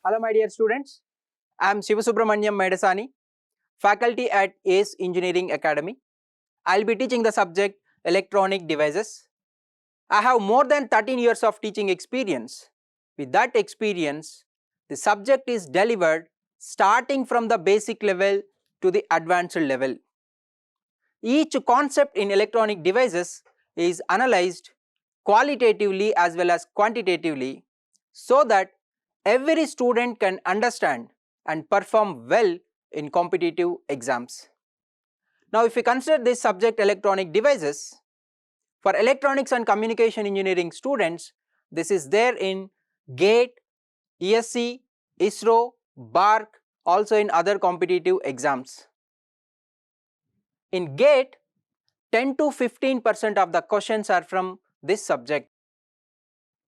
Hello my dear students, I am Sivasubramaniam Medasani, faculty at ACE Engineering Academy. I will be teaching the subject electronic devices. I have more than 13 years of teaching experience. With that experience, the subject is delivered starting from the basic level to the advanced level. Each concept in electronic devices is analyzed qualitatively as well as quantitatively so that every student can understand and perform well in competitive exams. Now, if we consider this subject electronic devices, for electronics and communication engineering students, this is there in GATE, ESE, ISRO, BARC, also in other competitive exams. In GATE, 10 to 15% of the questions are from this subject.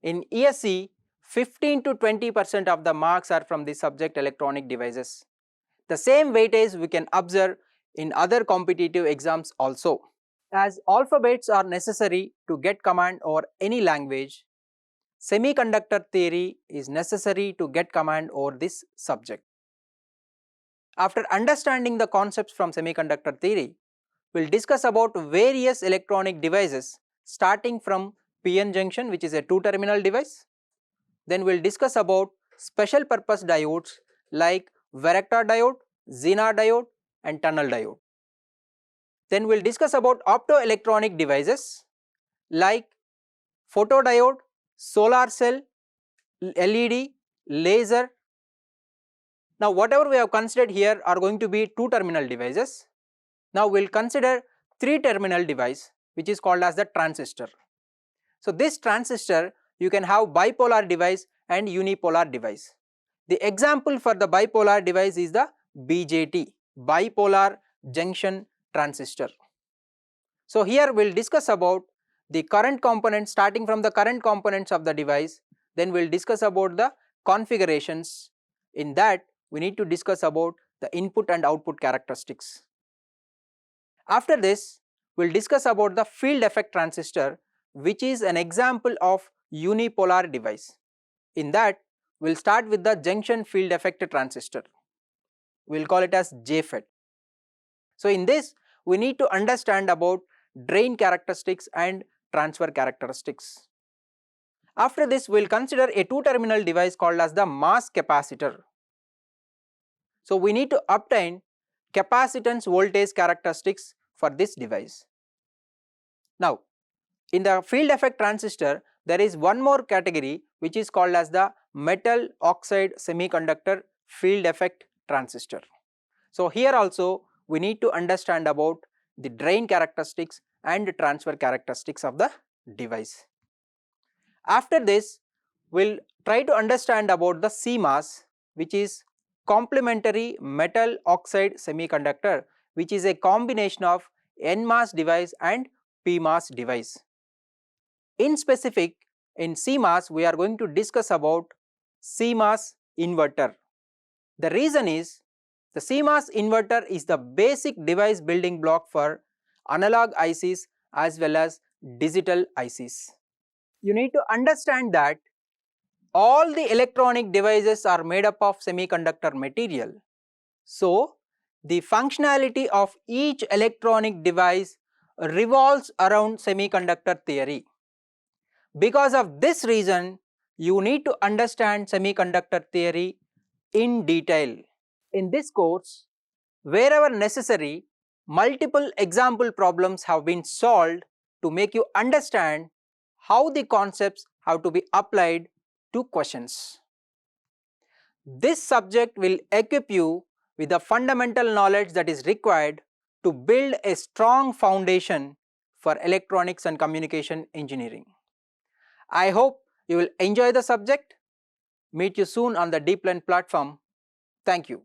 In ESE, 15 to 20% of the marks are from the subject electronic devices. The same weightage we can observe in other competitive exams also. As alphabets are necessary to get command over any language, semiconductor theory is necessary to get command over this subject. After understanding the concepts from semiconductor theory, we will discuss about various electronic devices starting from PN junction, which is a two-terminal device. Then we will discuss about special purpose diodes like varactor diode, Zener diode and tunnel diode. Then we will discuss about optoelectronic devices like photodiode, solar cell, LED, laser. Now whatever we have considered here are going to be two-terminal devices. Now we will consider three-terminal device which is called as the transistor. So this transistor you can have bipolar device and unipolar device. The example for the bipolar device is the BJT, bipolar junction transistor. So here we will discuss about the current components, starting from the current components of the device, then we will discuss about the configurations. In that we need to discuss about the input and output characteristics. After this we will discuss about the field effect transistor, which is an example of unipolar device. In that we will start with the junction field effect transistor, we will call it as JFET. So in this we need to understand about drain characteristics and transfer characteristics. After this we will consider a two-terminal device called as the mass capacitor. So we need to obtain capacitance voltage characteristics for this device. Now in the field effect transistor there is one more category which is called as the metal oxide semiconductor field effect transistor. So here also we need to understand about the drain characteristics and transfer characteristics of the device. After this we will try to understand about the CMOS, which is complementary metal oxide semiconductor, which is a combination of NMOS device and PMOS device. In specific, in CMOS we are going to discuss about CMOS inverter. The reason is the CMOS inverter is the basic device building block for analog ICs as well as digital ICs. You need to understand that all the electronic devices are made up of semiconductor material. So the functionality of each electronic device revolves around semiconductor theory. Because of this reason, you need to understand semiconductor theory in detail. In this course, wherever necessary, multiple example problems have been solved to make you understand how the concepts have to be applied to questions. This subject will equip you with the fundamental knowledge that is required to build a strong foundation for electronics and communication engineering. I hope you will enjoy the subject. Meet you soon on the DeepLearn platform. Thank you.